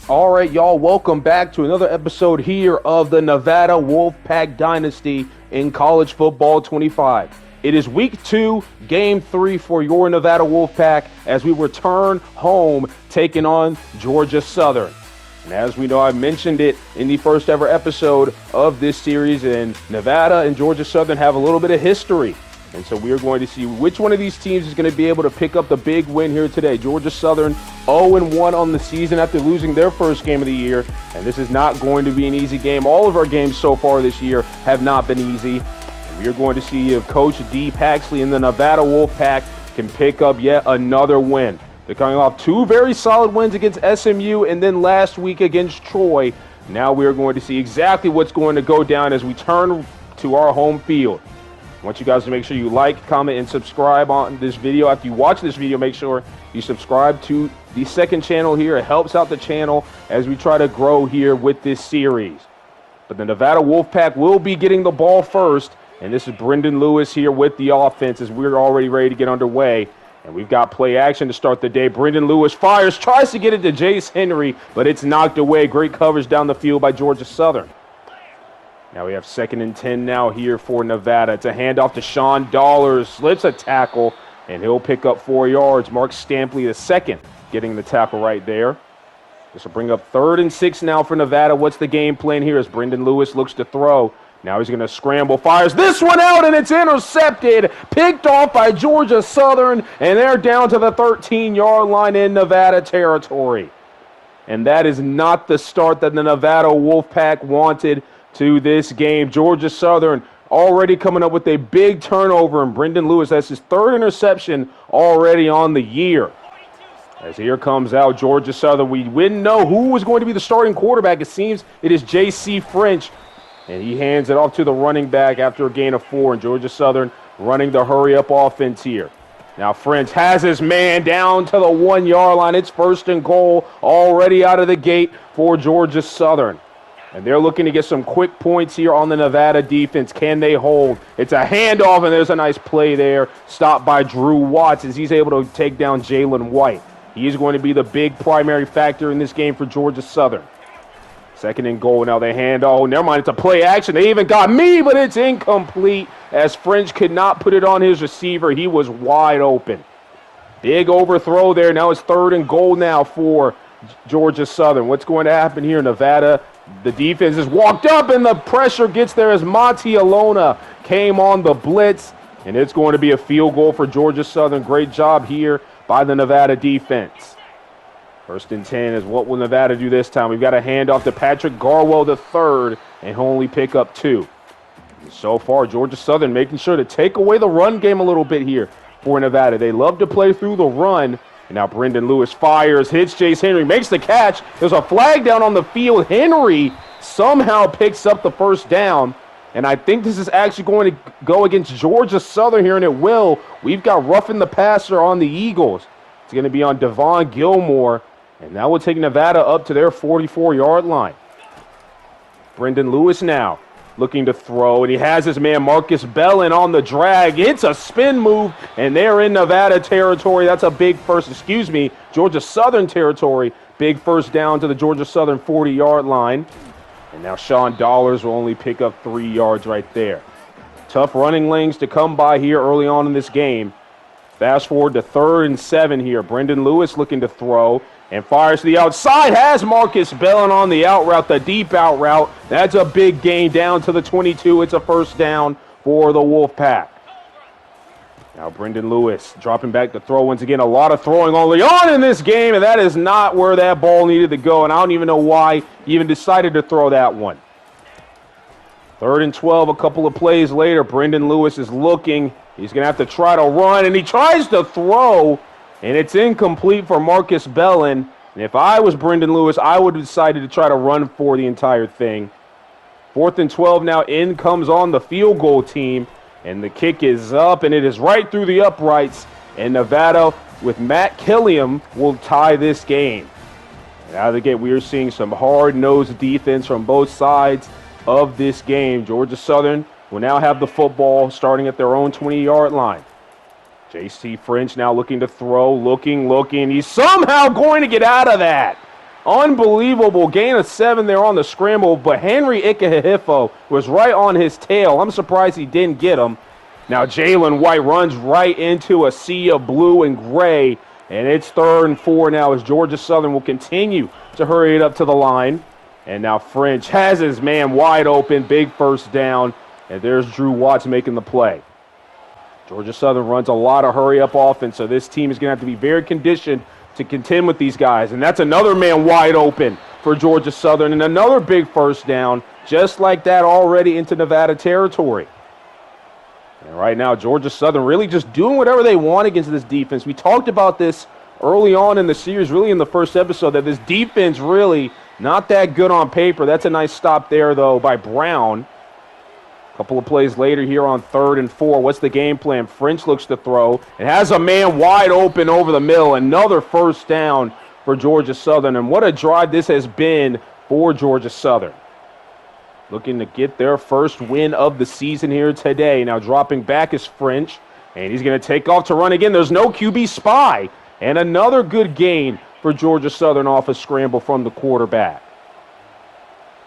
All right, y'all, welcome back to another episode here of the Nevada Wolfpack Dynasty in College Football 25. It is week 2, game 3 for your Nevada Wolfpack as we return home taking on Georgia Southern. And as we know, I mentioned it in the first ever episode of this series, and Nevada and Georgia Southern have a little bit of history. And so we are going to see which one of these teams is going to be able to pick up the big win here today. Georgia Southern 0-1 on the season after losing their first game of the year. And this is not going to be an easy game. All of our games so far this year have not been easy. And we are going to see if Coach D. Paxley and the Nevada Wolfpack can pick up yet another win. They're coming off 2 very solid wins against SMU and then last week against Troy. Now we are going to see exactly what's going to go down as we turn to our home field. I want you guys to make sure you like, comment, and subscribe on this video. After you watch this video, make sure you subscribe to the second channel here. It helps out the channel as we try to grow here with this series. But the Nevada Wolfpack will be getting the ball first, and this is Brendan Lewis here with the offense as we're already ready to get underway. And we've got play action to start the day. Brendan Lewis fires, tries to get it to Jace Henry, but it's knocked away. Great coverage down the field by Georgia Southern. Now we have 2nd and 10 now here for Nevada. It's a handoff to Sean Dollars, slips a tackle, and he'll pick up 4 yards. Mark Stampley, the second, getting the tackle right there. This will bring up 3rd and 6 now for Nevada. What's the game plan here as Brendan Lewis looks to throw? Now he's going to scramble, fires this one out, and it's intercepted. Picked off by Georgia Southern, and they're down to the 13-yard line in Nevada territory. And that is not the start that the Nevada Wolfpack wanted to this game. Georgia Southern already coming up with a big turnover, and Brendan Lewis, that's his 3rd interception already on the year. As here comes out Georgia Southern, we didn't know who was going to be the starting quarterback. It seems it is J.C. French, and he hands it off to the running back after a gain of 4, and Georgia Southern running the hurry-up offense here. Now French has his man down to the 1-yard line. It's 1st and goal already out of the gate for Georgia Southern. And they're looking to get some quick points here on the Nevada defense. Can they hold? It's a handoff, and there's a nice play there. Stopped by Drew Watts as he's able to take down Jalen White. He is going to be the big primary factor in this game for Georgia Southern. 2nd and goal. Now they hand. Oh, never mind. It's a play action. They even got me, but it's incomplete as French could not put it on his receiver. He was wide open. Big overthrow there. Now it's 3rd and goal now for Georgia Southern. What's going to happen here? Nevada, the defense is walked up, and the pressure gets there as Monty Alona came on the blitz, and it's going to be a field goal for Georgia Southern. Great job here by the Nevada defense. 1st and 10 is what will Nevada do this time. We've got a handoff to Patrick Garwell III, and he'll only pick up 2. And so far, Georgia Southern making sure to take away the run game a little bit here for Nevada. They love to play through the run. And now Brendan Lewis fires, hits Jace Henry, makes the catch. There's a flag down on the field. Henry somehow picks up the 1st down. And I think this is actually going to go against Georgia Southern here, and it will. We've got roughing the passer on the Eagles. It's going to be on Devon Gilmore. And that will take Nevada up to their 44-yard line. Brendan Lewis now looking to throw, and he has his man Marcus Bellin on the drag. It's a spin move, and they're in Nevada territory. That's a big Georgia Southern territory. Big 1st down to the Georgia Southern 40-yard line. And now Sean Dollars will only pick up 3 yards right there. Tough running lanes to come by here early on in this game. Fast forward to 3rd and 7 here. Brendan Lewis looking to throw and fires to the outside. Has Marcus Bellin on the out route, the deep out route. That's a big gain down to the 22. It's a 1st down for the Wolfpack. Now Brendan Lewis dropping back to throw once again. A lot of throwing early on in this game, and that is not where that ball needed to go. And I don't even know why he even decided to throw that one. 3rd and 12, a couple of plays later. Brendan Lewis is looking. He's going to have to try to run, and he tries to throw, and it's incomplete for Marcus Bellin. And if I was Brendan Lewis, I would have decided to try to run for the entire thing. 4th and 12 now, in comes on the field goal team, and the kick is up, and it is right through the uprights, and Nevada, with Matt Killiam, will tie this game. And out of the gate, we are seeing some hard-nosed defense from both sides of this game. Georgia Southern will now have the football starting at their own 20-yard line. J.C. French now looking to throw, looking. He's somehow going to get out of that. Unbelievable. Gain of 7 there on the scramble, but Henry Ikehefo was right on his tail. I'm surprised he didn't get him. Now Jalen White runs right into a sea of blue and gray, and it's 3rd and 4 now as Georgia Southern will continue to hurry it up to the line. And now French has his man wide open, big first down, and there's Drew Watts making the play. Georgia Southern runs a lot of hurry-up offense, so this team is going to have to be very conditioned to contend with these guys. And that's another man wide open for Georgia Southern, and another big first down, just like that, already into Nevada territory. And right now, Georgia Southern really just doing whatever they want against this defense. We talked about this early on in the series, really in the first episode, that this defense really not that good on paper. That's a nice stop there, though, by Brown. A couple of plays later here on 3rd and 4. What's the game plan? French looks to throw. It has a man wide open over the middle. Another first down for Georgia Southern. And what a drive this has been for Georgia Southern. Looking to get their first win of the season here today. Now dropping back is French, and he's going to take off to run again. There's no QB spy. And another good gain for Georgia Southern off a scramble from the quarterback.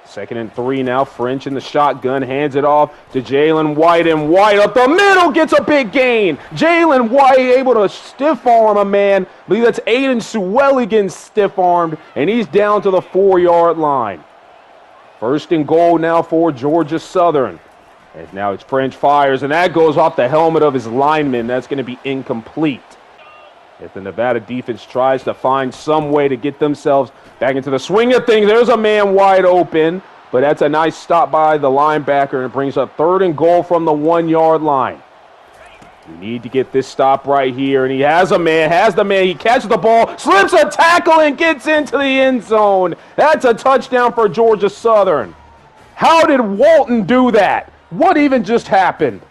2nd and 3 now. French in the shotgun, hands it off to Jalen White, and White up the middle gets a big gain. Jalen White able to stiff arm a man. I believe that's Aiden Suwelligan stiff armed, and he's down to the 4-yard line. 1st and goal now for Georgia Southern. And now it's French fires, and that goes off the helmet of his lineman. That's going to be incomplete. If the Nevada defense tries to find some way to get themselves back into the swing of things, there's a man wide open, but that's a nice stop by the linebacker, and it brings up 3rd and goal from the 1-yard line. You need to get this stop right here, and he has the man, he catches the ball, slips a tackle, and gets into the end zone. That's a touchdown for Georgia Southern. How did Walton do that? What even just happened?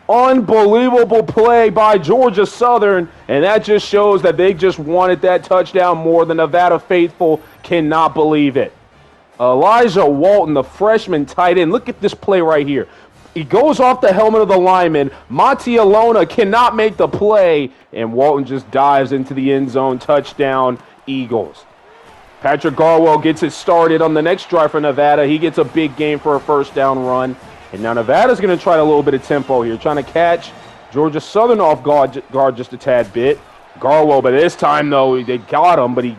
Unbelievable play by Georgia Southern, and that just shows that they just wanted that touchdown more. The Nevada faithful cannot believe it. Elijah Walton, the freshman tight end, look at this play right here. He goes off the helmet of the lineman. Matialona cannot make the play, and Walton just dives into the end zone. Touchdown, Eagles. Patrick Garwell gets it started on the next drive for Nevada. He gets a big gain for a first down run. And now Nevada's going to try a little bit of tempo here, trying to catch Georgia Southern off guard just a tad bit. Garwell, but this time, though, they got him, but he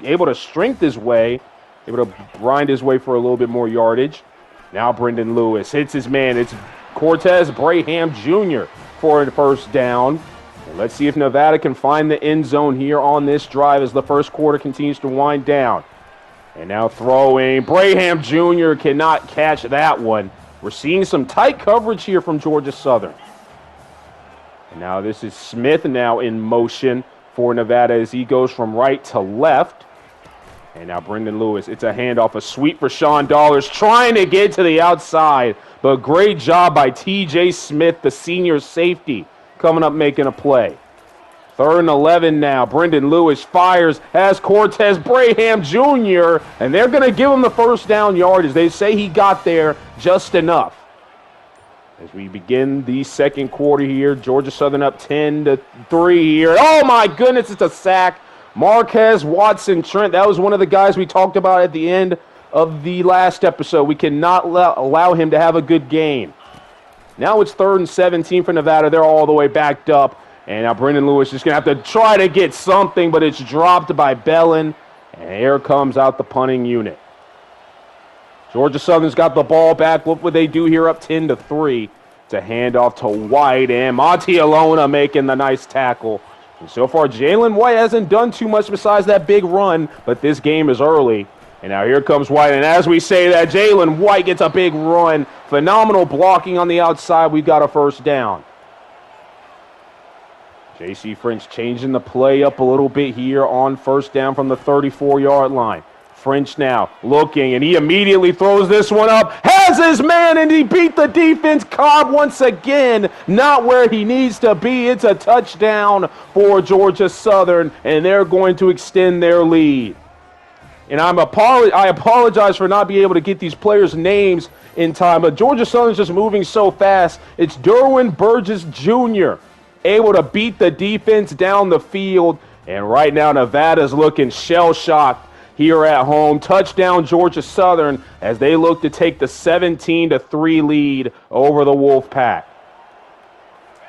able to strength his way, able to grind his way for a little bit more yardage. Now Brendan Lewis hits his man. It's Cortez Braham Jr. for a first down. And let's see if Nevada can find the end zone here on this drive as the first quarter continues to wind down. And now throwing. Braham Jr. cannot catch that one. We're seeing some tight coverage here from Georgia Southern. And now this is Smith now in motion for Nevada as he goes from right to left. And now Brendan Lewis, it's a handoff, a sweep for Sean Dollars, trying to get to the outside. But great job by T.J. Smith, the senior safety, coming up making a play. 3rd and 11 now. Brendan Lewis fires, has Cortez Braham Jr., and they're going to give him the first down yardage. They say he got there just enough. As we begin the second quarter here, Georgia Southern up 10-3 here. Oh, my goodness, it's a sack. Marquez Watson Trent, that was one of the guys we talked about at the end of the last episode. We cannot allow him to have a good game. Now it's 3rd and 17 for Nevada. They're all the way backed up. And now Brendan Lewis is going to have to try to get something, but it's dropped by Bellin. And here comes out the punting unit. Georgia Southern's got the ball back. Look what they do here, up 10-3. It's a handoff to White, and Matialona making the nice tackle. And so far, Jalen White hasn't done too much besides that big run, but this game is early. And now here comes White, and as we say that, Jalen White gets a big run. Phenomenal blocking on the outside. We've got a first down. J.C. French changing the play up a little bit here on first down from the 34-yard line. French now looking, and he immediately throws this one up. Has his man, and he beat the defense. Cobb once again, not where he needs to be. It's a touchdown for Georgia Southern, and they're going to extend their lead. And I apologize for not being able to get these players' names in time, but Georgia Southern's just moving so fast. It's Derwin Burgess Jr. able to beat the defense down the field, and right now Nevada's looking shell-shocked here at home. Touchdown Georgia Southern as they look to take the 17-3 lead over the Wolfpack.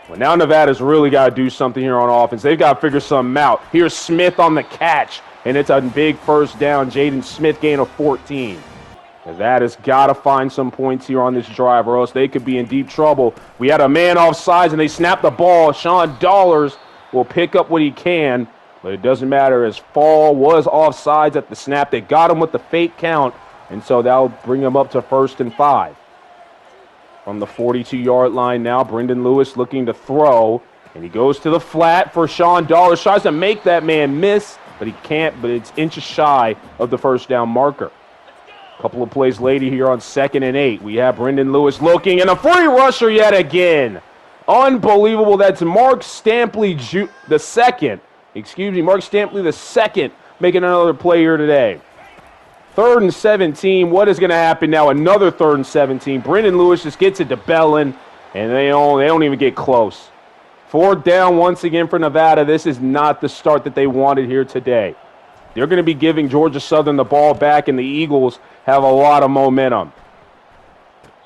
Well, now Nevada's really got to do something here on offense. They've got to figure something out. Here's Smith on the catch, and it's a big first down. Jaden Smith gain of 14. Nevada's got to find some points here on this drive, or else they could be in deep trouble. We had a man offsides, and they snapped the ball. Sean Dollars will pick up what he can, but it doesn't matter as Fall was offsides at the snap. They got him with the fake count, and so that'll bring him up to 1st and 5. From the 42-yard line now, Brendan Lewis looking to throw, and he goes to the flat for Sean Dollars. Tries to make that man miss, but he can't, but it's inches shy of the first down marker. A couple of plays later here on 2nd and 8, we have Brendan Lewis looking, and a free rusher yet again. Unbelievable. That's Mark Stampley the second. Mark Stampley the second making another play here today. 3rd and 17. What is going to happen now? Another 3rd and 17. Brendan Lewis just gets it to Bellin, and they don't even get close. 4th down once again for Nevada. This is not the start that they wanted here today. They're going to be giving Georgia Southern the ball back, and the Eagles have a lot of momentum.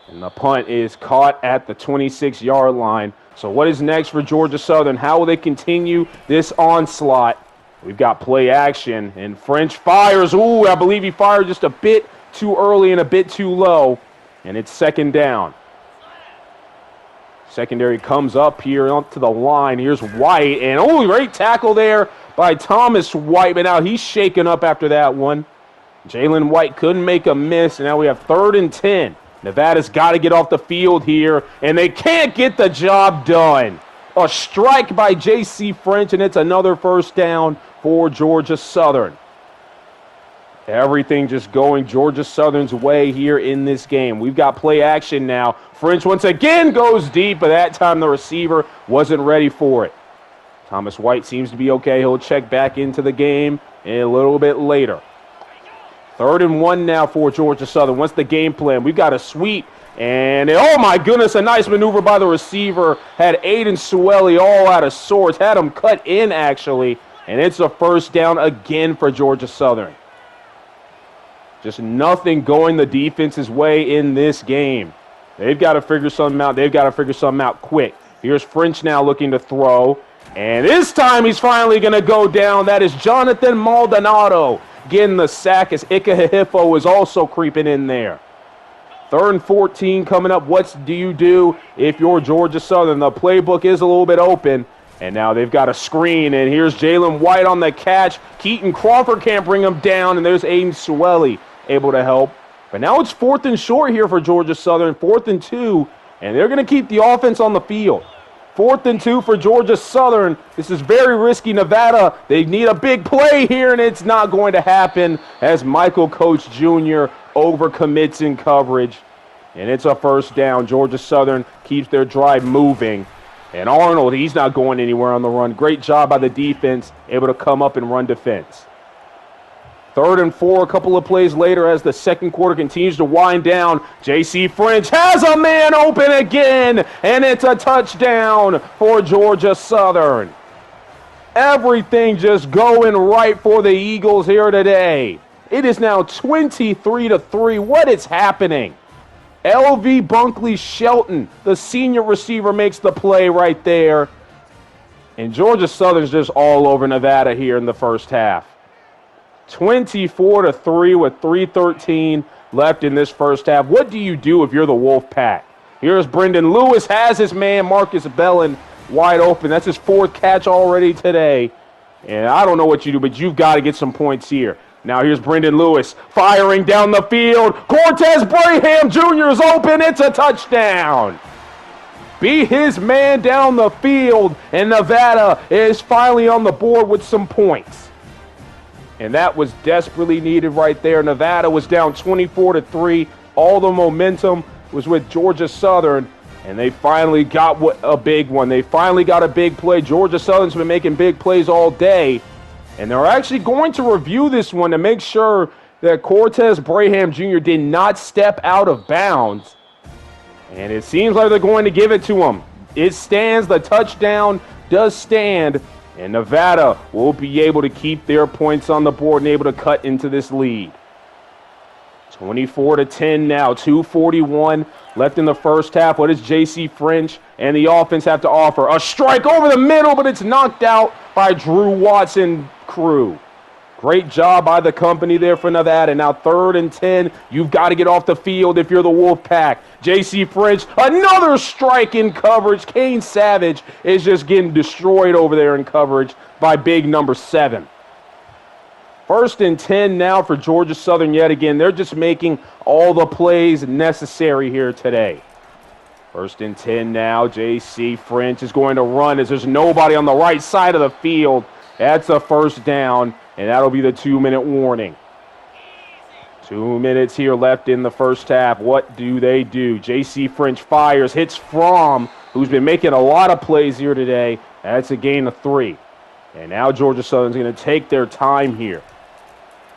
And the punt is caught at the 26-yard line. So what is next for Georgia Southern? How will they continue this onslaught? We've got play action, and French fires. Ooh, I believe he fired just a bit too early and a bit too low, and it's 2nd down. Secondary comes up here up to the line. Here's White, and great tackle there by Thomas White, but now he's shaken up after that one. Jalen White couldn't make a miss, and now we have 3rd and 10. Nevada's got to get off the field here, and they can't get the job done. A strike by J.C. French, and it's another first down for Georgia Southern. Everything just going Georgia Southern's way here in this game. We've got play action now. French once again goes deep, but that time the receiver wasn't ready for it. Thomas White seems to be okay. He'll check back into the game a little bit later. 3rd and 1 now for Georgia Southern. What's the game plan? We've got a sweep, and oh my goodness, a nice maneuver by the receiver. Had Aiden Sueli all out of sorts. Had him cut in, actually, and it's a first down again for Georgia Southern. Just nothing going the defense's way in this game. They've got to figure something out. They've got to figure something out quick. Here's French now looking to throw, and this time he's finally going to go down. That is Jonathan Maldonado getting the sack as Ika Hifo is also creeping in there. 3rd and 14 coming up. What do you do if you're Georgia Southern? The playbook is a little bit open, and now they've got a screen, and here's Jalen White on the catch. Keaton Crawford can't bring him down, and there's Aiden Sueli able to help. But now it's 4th and short here for Georgia Southern, 4th and 2, and they're going to keep the offense on the field. 4th and 2 for Georgia Southern. This is very risky. Nevada, they need a big play here, and it's not going to happen as Michael Coach Jr. overcommits in coverage. And it's a first down. Georgia Southern keeps their drive moving. And Arnold, he's not going anywhere on the run. Great job by the defense, able to come up and run defense. 3rd and 4, a couple of plays later as the second quarter continues to wind down. J.C. French has a man open again, and it's a touchdown for Georgia Southern. Everything just going right for the Eagles here today. It is now 23-3. What is happening? L.V. Bunkley Shelton, the senior receiver, makes the play right there. And Georgia Southern's just all over Nevada here in the first half. 24-3 with 3:13 left in this first half. What do you do if you're the Wolfpack? Here's Brendan Lewis, has his man Marcus Bellin wide open. That's his 4th catch already today. And I don't know what you do, but you've got to get some points here. Now here's Brendan Lewis firing down the field. Cortez Braham Jr. is open. It's a touchdown. Beat his man down the field, and Nevada is finally on the board with some points. And that was desperately needed right there. Nevada was down 24-3. All the momentum was with Georgia Southern, and they finally got a big one. They finally got a big play. Georgia Southern's been making big plays all day, and they're actually going to review this one to make sure that Cortez Braham Jr. did not step out of bounds. And it seems like they're going to give it to him. It stands. The touchdown does stand. And Nevada will be able to keep their points on the board and able to cut into this lead. 24-10 now, 2:41 left in the first half. What does J.C. French and the offense have to offer? A strike over the middle, but it's knocked out by Drew Watson crew. Great job by the company there for Nevada. Now 3rd and 10. You've got to get off the field if you're the Wolfpack. J.C. French, another strike in coverage. Kane Savage is just getting destroyed over there in coverage by big number 7. 1st and 10 now for Georgia Southern yet again. They're just making all the plays necessary here today. 1st and 10 now. J.C. French is going to run as there's nobody on the right side of the field. That's a 1st down, and that'll be the 2-minute warning. 2 minutes here left in the first half. What do they do? J.C. French fires, hits Fromm, who's been making a lot of plays here today. That's a gain of 3. And now Georgia Southern's going to take their time here.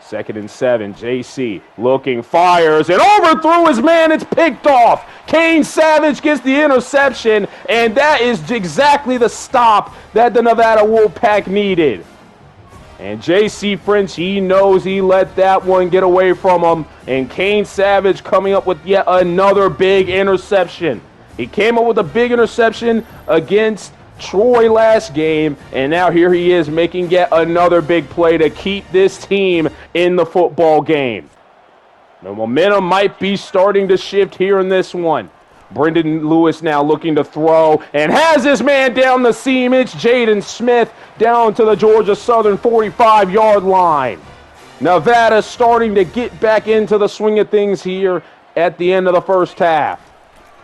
2nd and 7, J.C. looking, fires, and overthrew his man. It's picked off. Kane Savage gets the interception, and that is exactly the stop that the Nevada Wolfpack needed. And J.C. French, he knows he let that one get away from him, and Kane Savage coming up with yet another big interception. He came up with a big interception against Troy last game, and now here he is making yet another big play to keep this team in the football game. The momentum might be starting to shift here in this one. Brendan Lewis now looking to throw and has his man down the seam. It's Jaden Smith down to the Georgia Southern 45-yard line. Nevada starting to get back into the swing of things here at the end of the first half.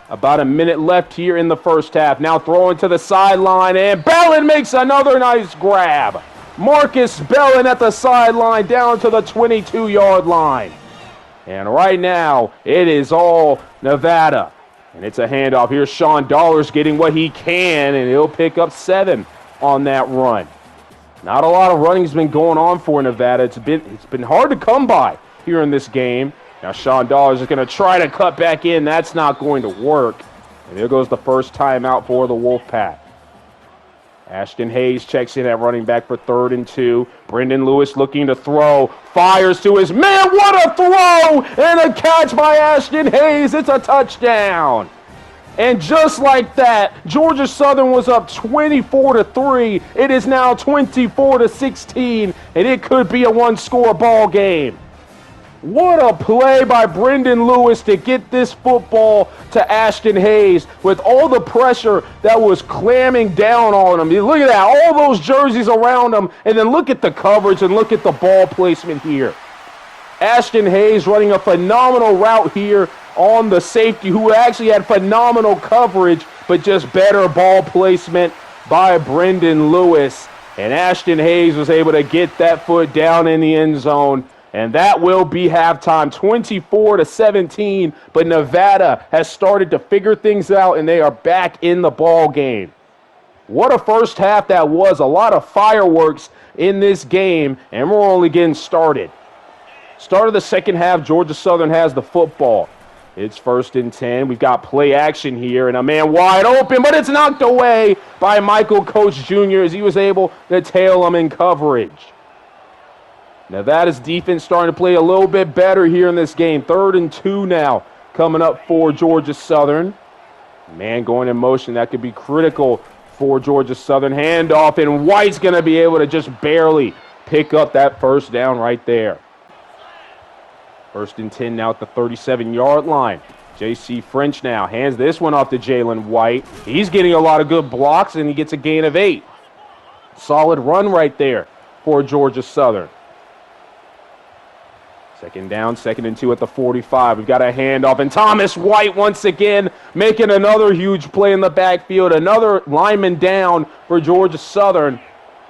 About a minute left here in the first half. Now throwing to the sideline, and Bellin makes another nice grab. Marcus Bellin at the sideline down to the 22-yard line. And right now, it is all Nevada. And it's a handoff. Here's Sean Dollars getting what he can, and he'll pick up 7 on that run. Not a lot of running has been going on for Nevada. It's been hard to come by here in this game. Now Sean Dollars is going to try to cut back in. That's not going to work. And there goes the first timeout for the Wolfpack. Ashton Hayes checks in at running back for 3rd and 2. Brendan Lewis looking to throw. Fires to his man. What a throw! And a catch by Ashton Hayes. It's a touchdown. And just like that, Georgia Southern was up 24-3. It is now 24-16, and it could be a one-score ball game. What a play by Brendan Lewis to get this football to Ashton Hayes with all the pressure that was clamming down on him. Look at that, all those jerseys around him, and then look at the coverage and look at the ball placement here. Ashton Hayes running a phenomenal route here on the safety, who actually had phenomenal coverage, but just better ball placement by Brendan Lewis. And Ashton Hayes was able to get that foot down in the end zone. And that will be halftime, 24-17. But Nevada has started to figure things out, and they are back in the ball game. What a first half that was. A lot of fireworks in this game, and we're only getting started. Start of the second half, Georgia Southern has the football. It's 1st and 10. We've got play action here, and a man wide open, but it's knocked away by Michael Coach Jr. as he was able to tail him in coverage. Nevada's defense starting to play a little bit better here in this game. 3rd and 2 now coming up for Georgia Southern. Man going in motion. That could be critical for Georgia Southern. Handoff, and White's going to be able to just barely pick up that first down right there. 1st and 10 now at the 37-yard line. J.C. French now hands this one off to Jalen White. He's getting a lot of good blocks, and he gets a gain of 8. Solid run right there for Georgia Southern. 2nd down, 2nd and 2 at the 45. We've got a handoff, and Thomas White once again making another huge play in the backfield. Another lineman down for Georgia Southern.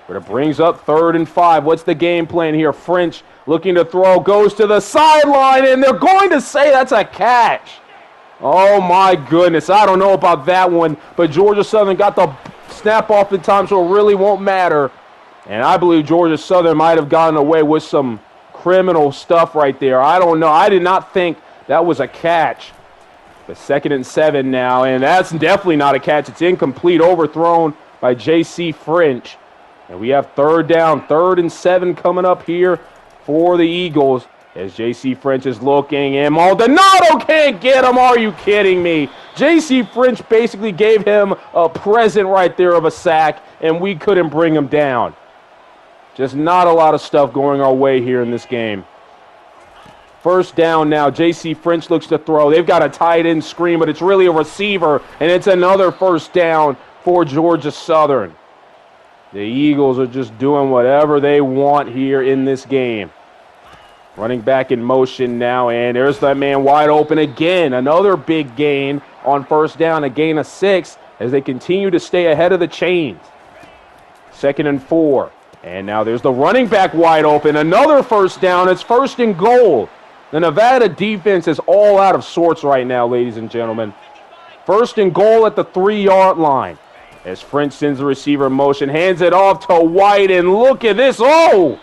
But it brings up 3rd and 5. What's the game plan here? French looking to throw, goes to the sideline, and they're going to say that's a catch. Oh, my goodness. I don't know about that one, but Georgia Southern got the snap off in time, so it really won't matter. And I believe Georgia Southern might have gotten away with some criminal stuff right there. I don't know. I did not think that was a catch. But 2nd and 7 now, and that's definitely not a catch. It's incomplete, overthrown by J.C. French. And we have third down, 3rd and 7 coming up here for the Eagles as J.C. French is looking, and Maldonado can't get him. Are you kidding me? J.C. French basically gave him a present right there of a sack, and we couldn't bring him down. Just not a lot of stuff going our way here in this game. First down now, J.C. French looks to throw. They've got a tight end screen, but it's really a receiver, and it's another first down for Georgia Southern. The Eagles are just doing whatever they want here in this game. Running back in motion now, and there's that man wide open again. Another big gain on first down, a gain of 6 as they continue to stay ahead of the chains. 2nd and 4. And now there's the running back wide open. Another first down. It's 1st and goal. The Nevada defense is all out of sorts right now, ladies and gentlemen. 1st and goal at the 3-yard line. As French sends the receiver in motion, hands it off to White, and look at this. Oh!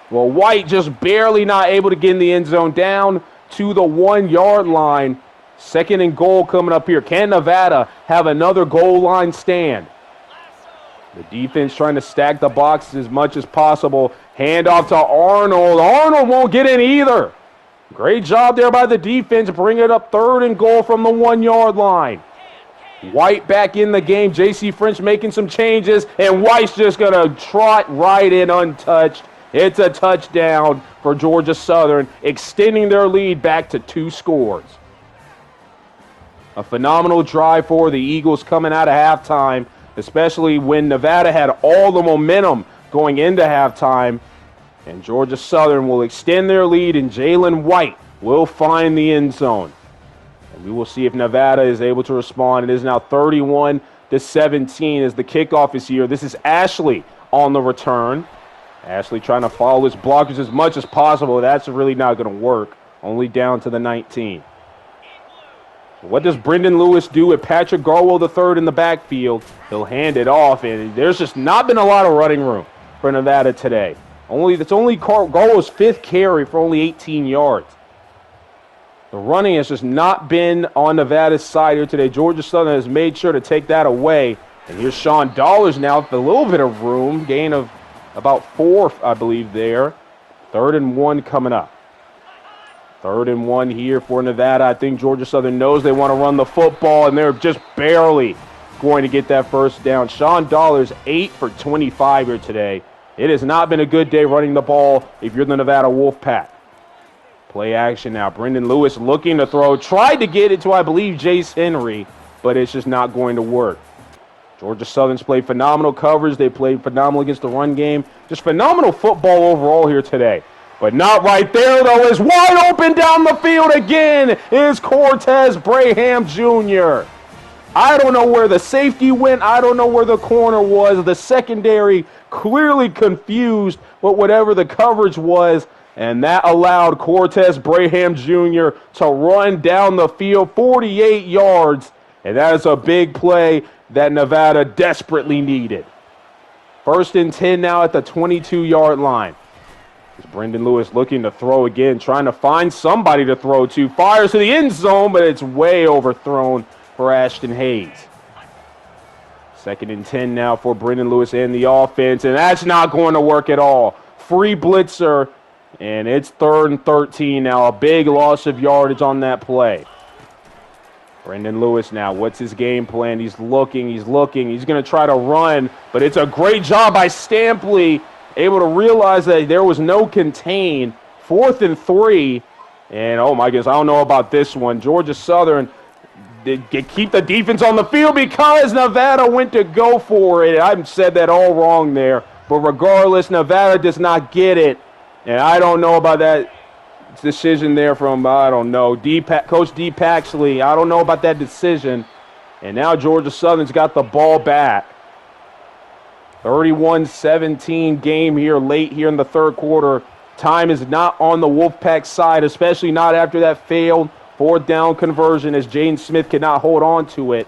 Well, White just barely not able to get in the end zone, down to the 1-yard line. 2nd and goal coming up here. Can Nevada have another goal line stand? The defense trying to stack the box as much as possible. Hand off to Arnold. Arnold won't get in either. Great job there by the defense. Bring it up 3rd and goal from the 1-yard line. White back in the game. J.C. French making some changes, and White's just going to trot right in untouched. It's a touchdown for Georgia Southern, extending their lead back to 2 scores. A phenomenal drive for the Eagles coming out of halftime, especially when Nevada had all the momentum going into halftime. And Georgia Southern will extend their lead, and Jalen White will find the end zone. And we will see if Nevada is able to respond. It is now 31-17 as the kickoff is here. This is Ashley on the return. Ashley trying to follow his blockers as much as possible. That's really not going to work. Only down to the 19. What does Brendan Lewis do with Patrick Garwell III in the backfield? He'll hand it off, and there's just not been a lot of running room for Nevada today. It's only Garwell's 5th carry for only 18 yards. The running has just not been on Nevada's side here today. Georgia Southern has made sure to take that away. And here's Sean Dollars now with a little bit of room. Gain of about 4, I believe, there. 3rd and 1 coming up. 3rd and 1 here for Nevada. I think Georgia Southern knows they want to run the football, and they're just barely going to get that first down. Sean Dollars, 8 for 25 here today. It has not been a good day running the ball if you're the Nevada Wolfpack. Play action now. Brendan Lewis looking to throw. Tried to get it to, I believe, Jace Henry, but it's just not going to work. Georgia Southern's played phenomenal coverage. They played phenomenal against the run game. Just phenomenal football overall here today. But not right there, though. Is wide open down the field again is Cortez Braham Jr. I don't know where the safety went. I don't know where the corner was. The secondary clearly confused with whatever the coverage was. And that allowed Cortez Braham Jr. to run down the field 48 yards. And that is a big play that Nevada desperately needed. 1st and 10 now at the 22-yard line. It's Brendan Lewis looking to throw again, trying to find somebody to throw to. Fires to the end zone, but it's way overthrown for Ashton Hayes. 2nd and 10 now for Brendan Lewis and the offense, and that's not going to work at all. Free blitzer, and it's 3rd and 13 now. A big loss of yardage on that play. Brendan Lewis now, what's his game plan? He's looking. He's going to try to run, but it's a great job by Stampley, able to realize that there was no contain. 4th and 3, and oh my goodness, I don't know about this one. Georgia Southern did keep the defense on the field because Nevada went to go for it. I've said that all wrong there, but regardless, Nevada does not get it, and I don't know about that decision there from, I don't know, Coach D. Paxley. I don't know about that decision. And now Georgia Southern's got the ball back. 31-17 game here late here in the 3rd quarter. Time is not on the Wolfpack side, especially not after that failed 4th down conversion as Jaden Smith could not hold on to it.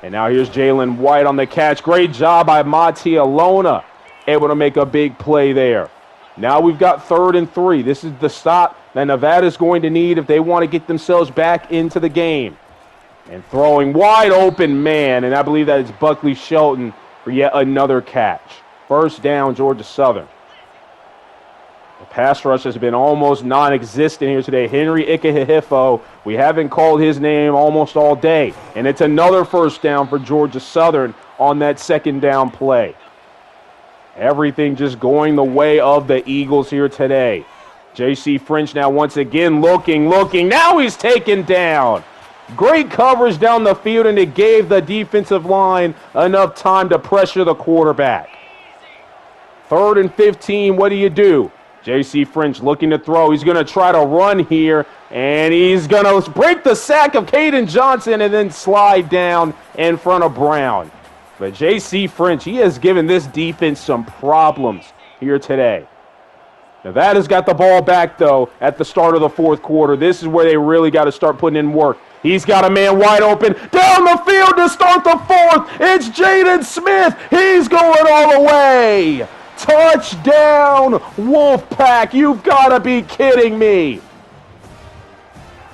And now here's Jalen White on the catch. Great job by Mati Alona, able to make a big play there. Now we've got 3rd and 3. This is the stop that Nevada's going to need if they want to get themselves back into the game. And throwing wide open man, and I believe that is Buckley Shelton for yet another catch. First down, Georgia Southern. The pass rush has been almost non-existent here today. Henry Ikehefo, we haven't called his name almost all day. And it's another first down for Georgia Southern on that second down play. Everything just going the way of the Eagles here today. J.C. French now once again looking. Now he's taken down. Great coverage down the field, and it gave the defensive line enough time to pressure the quarterback. 3rd and 15, what do? J.C. French looking to throw. He's going to try to run here, and he's going to break the sack of Caden Johnson and then slide down in front of Brown. But J.C. French, he has given this defense some problems here today. Nevada's got the ball back, though, at the start of the fourth quarter. This is where they really got to start putting in work. He's got a man wide open down the field to start the fourth. It's Jaden Smith. He's going all the way. Touchdown, Wolfpack. You've got to be kidding me.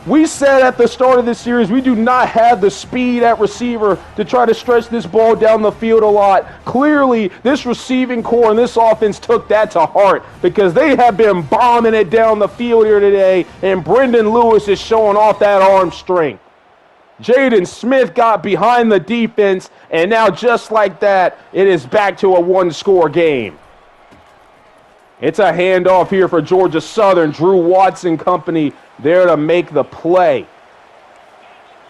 We said at the start of this series we do not have the speed at receiver to try to stretch this ball down the field a lot. Clearly, this receiving core and this offense took that to heart because they have been bombing it down the field here today, and Brendan Lewis is showing off that arm strength. Jaden Smith got behind the defense, and now just like that, it is back to a one-score game. It's a handoff here for Georgia Southern. Drew Watson company there to make the play.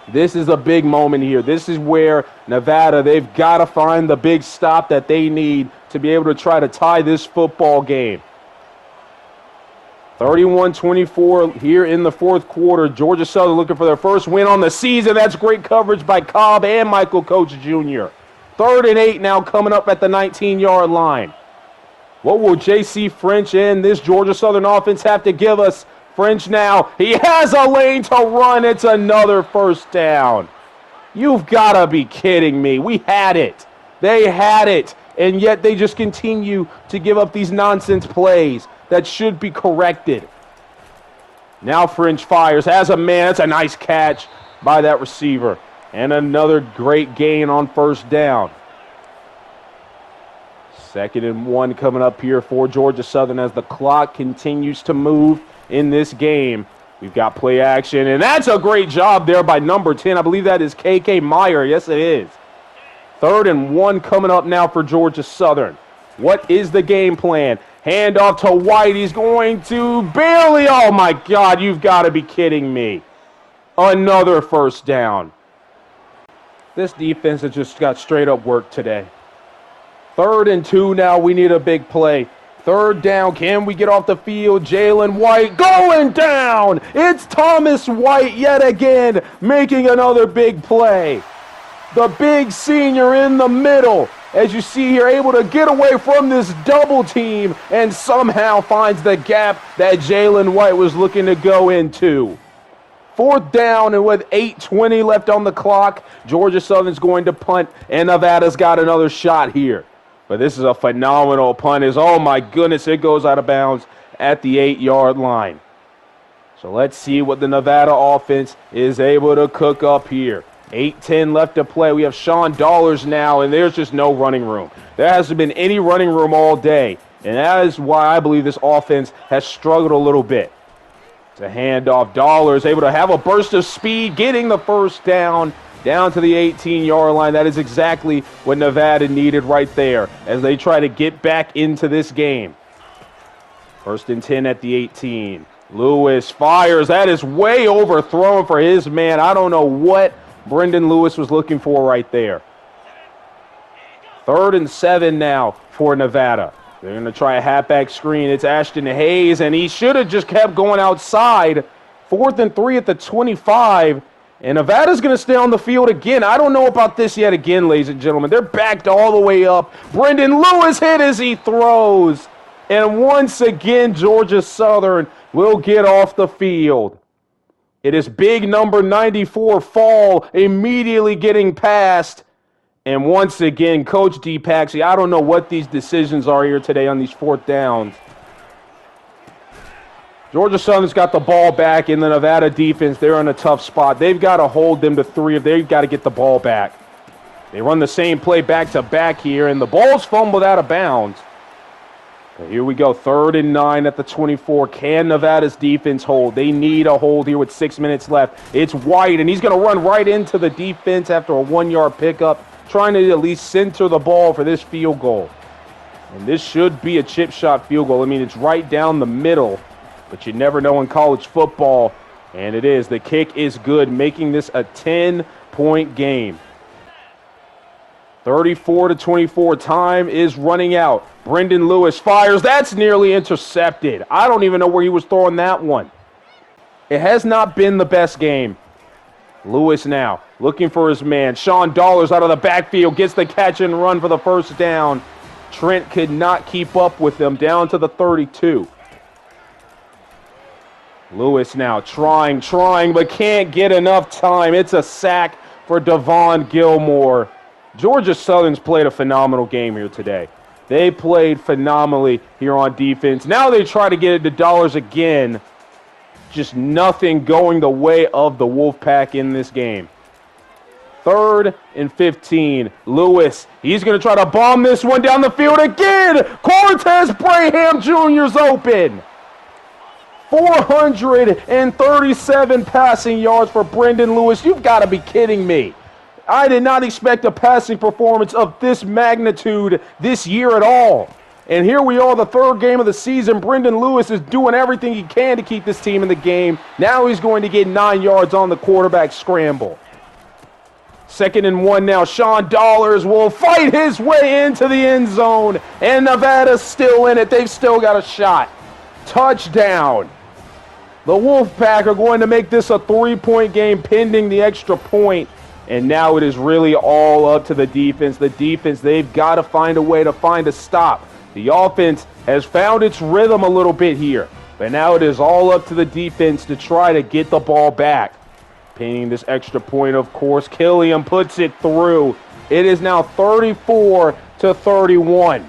This is a big moment here. This is where Nevada, they've got to find the big stop that they need to be able to try to tie this football game. 31-24 here in the fourth quarter. Georgia Southern looking for their first win on the season. That's great coverage by Cobb and Michael Coates Jr. 3rd and 8 now coming up at the 19-yard line. What will J.C. French and this Georgia Southern offense have to give us? French now, he has a lane to run. It's another first down. You've got to be kidding me. We had it. They had it, and yet they just continue to give up these nonsense plays that should be corrected. Now French fires, has a man. That's a nice catch by that receiver. And another great gain on first down. 2nd and 1 coming up here for Georgia Southern as the clock continues to move in this game. We've got play action, and that's a great job there by number 10. I believe that is K.K. Meyer. Yes, it is. 3rd and 1 coming up now for Georgia Southern. What is the game plan? Handoff to White. He's going to barely. Oh, my God, you've got to be kidding me. Another first down. This defense has just got straight up work today. 3rd and 2 now. We need a big play. 3rd down. Can we get off the field? Jalen White going down. It's Thomas White yet again making another big play. The big senior in the middle, as you see here, able to get away from this double team and somehow finds the gap that Jalen White was looking to go into. 4th down, and with 8:20 left on the clock, Georgia Southern's going to punt, and Nevada's got another shot here. But this is a phenomenal punt. Oh, my goodness, it goes out of bounds at the 8-yard line. So let's see what the Nevada offense is able to cook up here. 8:10 left to play. We have Sean Dollars now, and there's just no running room. There hasn't been any running room all day, and that is why I believe this offense has struggled a little bit. It's a handoff. Dollars able to have a burst of speed, getting the first down to the 18-yard line. That is exactly what Nevada needed right there as they try to get back into this game. 1st and 10 at the 18. Lewis fires. That is way overthrown for his man. I don't know what Brendan Lewis was looking for right there. 3rd and 7 now for Nevada. They're going to try a halfback screen. It's Ashton Hayes, and he should have just kept going outside. 4th and 3 at the 25. And Nevada's going to stay on the field again. I don't know about this yet again, ladies and gentlemen. They're backed all the way up. Brendan Lewis hit as he throws. And once again, Georgia Southern will get off the field. It is big number 94, Fall, immediately getting past. And once again, Coach D. Paxi, I don't know what these decisions are here today on these 4th downs. Georgia Southern's got the ball back in the Nevada defense. They're in a tough spot. They've got to hold them to 3 if they've got to get the ball back. They run the same play back-to-back here, and the ball's fumbled out of bounds. But here we go, 3rd and 9 at the 24. Can Nevada's defense hold? They need a hold here with 6 minutes left. It's White, and he's going to run right into the defense after a 1-yard pickup, trying to at least center the ball for this field goal. And this should be a chip shot field goal. I mean, it's right down the middle, but you never know in college football. And it is. The kick is good, making this a 10-point game. 34-24. Time is running out. Brendan Lewis fires. That's nearly intercepted. I don't even know where he was throwing that one. It has not been the best game. Lewis now looking for his man. Sean Dollars out of the backfield gets the catch and run for the first down. Trent could not keep up with them, down to the 32. Lewis now trying, but can't get enough time. It's a sack for Devon Gilmore. Georgia Southern's played a phenomenal game here today. They played phenomenally here on defense. Now they try to get it to Dollars again. Just nothing going the way of the Wolfpack in this game. 3rd and 15. Lewis, he's going to try to bomb this one down the field again. Cortez Braham Jr.'s open. 437 passing yards for Brendan Lewis. You've got to be kidding me. I did not expect a passing performance of this magnitude this year at all. And here we are, the 3rd game of the season. Brendan Lewis is doing everything he can to keep this team in the game. Now he's going to get 9 yards on the quarterback scramble. 2nd and 1 now. Sean Dollars will fight his way into the end zone. And Nevada's still in it. They've still got a shot. Touchdown. The Wolfpack are going to make this a 3-point game pending the extra point. And now it is really all up to the defense. The defense, they've got to find a way to find a stop. The offense has found its rhythm a little bit here. But now it is all up to the defense to try to get the ball back. Pinning this extra point, of course. Killian puts it through. It is now 34-31.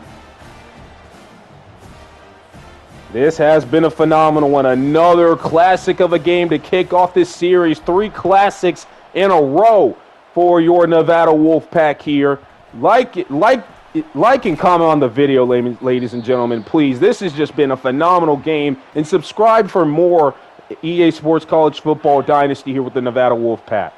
This has been a phenomenal one. Another classic of a game to kick off this series. 3 classics in a row for your Nevada Wolfpack here. Like and comment on the video, ladies and gentlemen, please. This has just been a phenomenal game. And subscribe for more EA Sports College Football Dynasty here with the Nevada Wolfpack.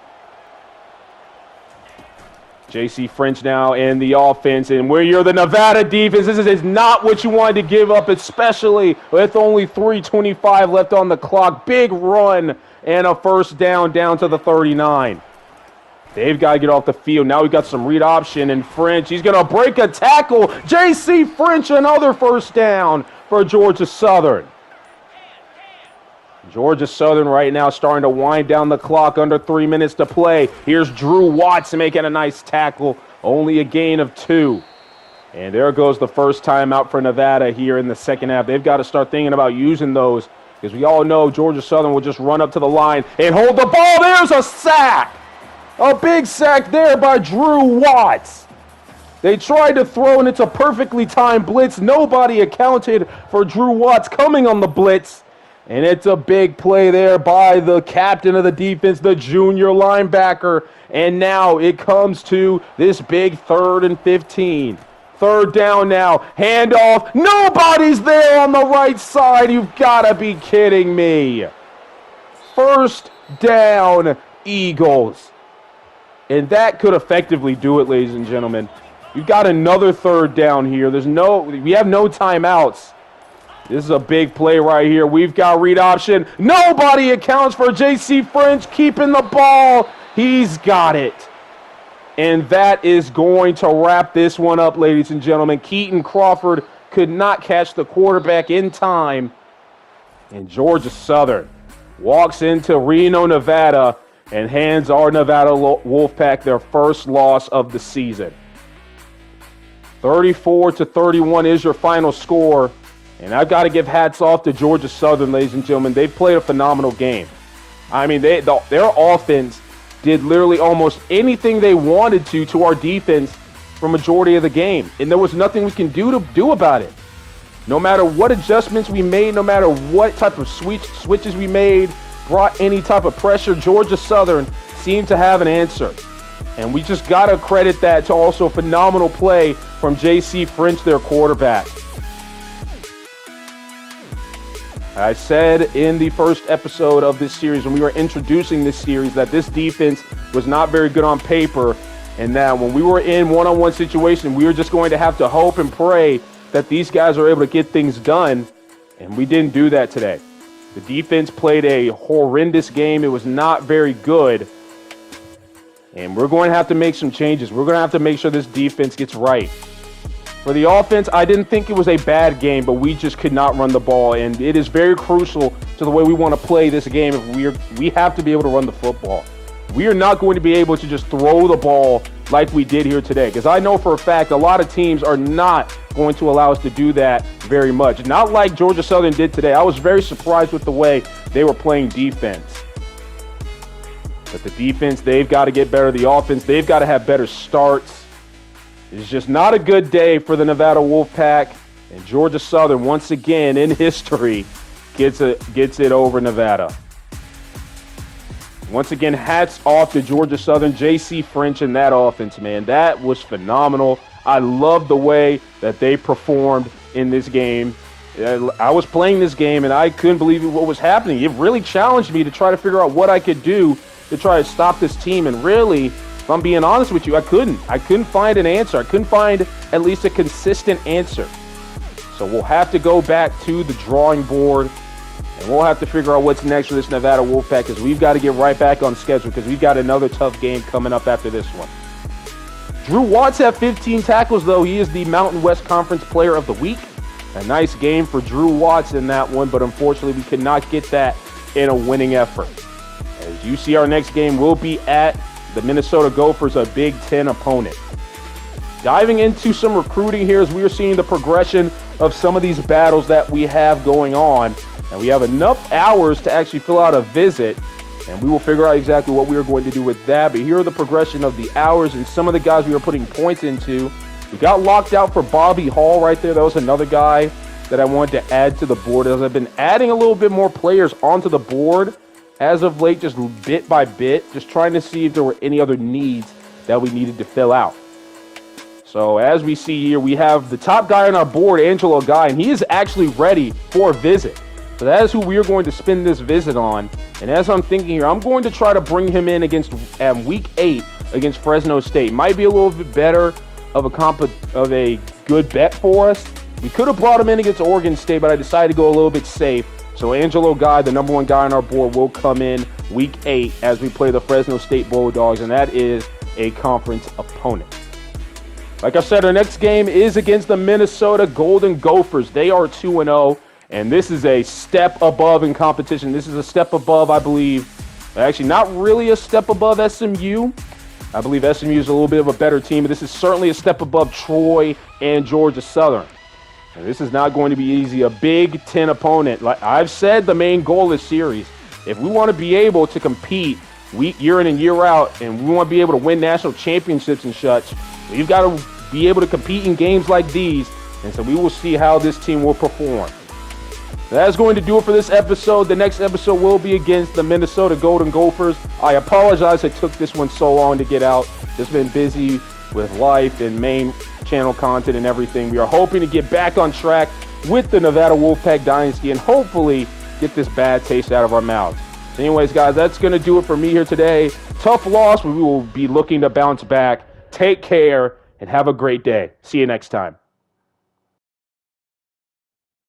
J.C. French now in the offense, and where you're the Nevada defense, this is not what you wanted to give up, especially with only 3:25 left on the clock. Big run and a first down to the 39. They've got to get off the field. Now we've got some read option, and French, he's going to break a tackle. J.C. French, another first down for Georgia Southern. Georgia Southern right now starting to wind down the clock, under 3 minutes to play. Here's Drew Watts making a nice tackle, only a gain of 2. And there goes the first timeout for Nevada here in the second half. They've got to start thinking about using those, because we all know Georgia Southern will just run up to the line and hold the ball. There's a sack. A big sack there by Drew Watts. They tried to throw, and it's a perfectly timed blitz. Nobody accounted for Drew Watts coming on the blitz. And it's a big play there by the captain of the defense, the junior linebacker. And now it comes to this big 3rd and 15. 3rd down now. Handoff. Nobody's there on the right side. You've got to be kidding me. First down, Eagles. And that could effectively do it, ladies and gentlemen. You've got another 3rd down here. We have no timeouts. This is a big play right here. We've got read option. Nobody accounts for J.C. French keeping the ball. He's got it. And that is going to wrap this one up, ladies and gentlemen. Keaton Crawford could not catch the quarterback in time. And Georgia Southern walks into Reno, Nevada, and hands our Nevada Wolfpack their first loss of the season. 34-31 is your final score. And I've got to give hats off to Georgia Southern, ladies and gentlemen. They've played a phenomenal game. I mean, their offense did literally almost anything they wanted to our defense for majority of the game. And there was nothing we can do about it. No matter what adjustments we made, no matter what type of switches we made, brought any type of pressure, Georgia Southern seemed to have an answer. And we just got to credit that to also phenomenal play from J.C. French, their quarterback. I said in the first episode of this series, when we were introducing this series, that this defense was not very good on paper, and that when we were in one-on-one situation, we were just going to have to hope and pray that these guys are able to get things done, and we didn't do that today. The defense played a horrendous game. It was not very good, and we're going to have to make some changes. We're going to have to make sure this defense gets right. For the offense, I didn't think it was a bad game, but we just could not run the ball, and it is very crucial to the way we want to play this game. If we have to be able to run the football. We are not going to be able to just throw the ball like we did here today, because I know for a fact a lot of teams are not going to allow us to do that very much. Not like Georgia Southern did today. I was very surprised with the way they were playing defense. But the defense, they've got to get better. The offense, they've got to have better starts. It's just not a good day for the Nevada Wolfpack, and Georgia Southern, once again in history, gets it over Nevada. Once again, hats off to Georgia Southern, J.C. French and that offense, man. That was phenomenal. I love the way that they performed in this game. I was playing this game, and I couldn't believe what was happening. It really challenged me to try to figure out what I could do to try to stop this team, and really, if I'm being honest with you, I couldn't find an answer. I couldn't find at least a consistent answer. So we'll have to go back to the drawing board, and we'll have to figure out what's next for this Nevada Wolfpack, because we've got to get right back on schedule, because we've got another tough game coming up after this one. Drew Watts had 15 tackles, though. He is the Mountain West Conference Player of the Week. A nice game for Drew Watts in that one, but unfortunately we could not get that in a winning effort. As you see, our next game will be at the Minnesota Gophers, a Big Ten opponent. Diving into some recruiting here, as we are seeing the progression of some of these battles that we have going on. And we have enough hours to actually fill out a visit, and we will figure out exactly what we are going to do with that. But here are the progression of the hours and some of the guys we are putting points into. We got locked out for Bobby Hall right there. That was another guy that I wanted to add to the board, as I've been adding a little bit more players onto the board as of late, just bit by bit, just trying to see if there were any other needs that we needed to fill out. So as we see here, we have the top guy on our board, Angelo Guy, and he is actually ready for a visit. So that is who we are going to spend this visit on. And as I'm thinking here, I'm going to try to bring him in against week 8 against Fresno State. Might be a little bit better of a good bet for us. We could have brought him in against Oregon State, but I decided to go a little bit safe. So Angelo Guy, the number 1 guy on our board, will come in week 8 as we play the Fresno State Bulldogs, and that is a conference opponent. Like I said, our next game is against the Minnesota Golden Gophers. They are 2-0, and this is a step above in competition. This is a step above, I believe. Actually, not really a step above SMU. I believe SMU is a little bit of a better team, but this is certainly a step above Troy and Georgia Southern. And this is not going to be easy. A Big Ten opponent. Like I've said, the main goal of this series, if we want to be able to compete year in and year out, and we want to be able to win national championships and such, we've got to be able to compete in games like these. And so we will see how this team will perform. That is going to do it for this episode. The next episode will be against the Minnesota Golden Gophers. I apologize it took this one so long to get out. Just been busy with life and main channel content and everything. We are hoping to get back on track with the Nevada Wolfpack Dynasty and hopefully get this bad taste out of our mouths. So anyways, guys, that's going to do it for me here today. Tough loss, but we will be looking to bounce back. Take care and have a great day. See you next time.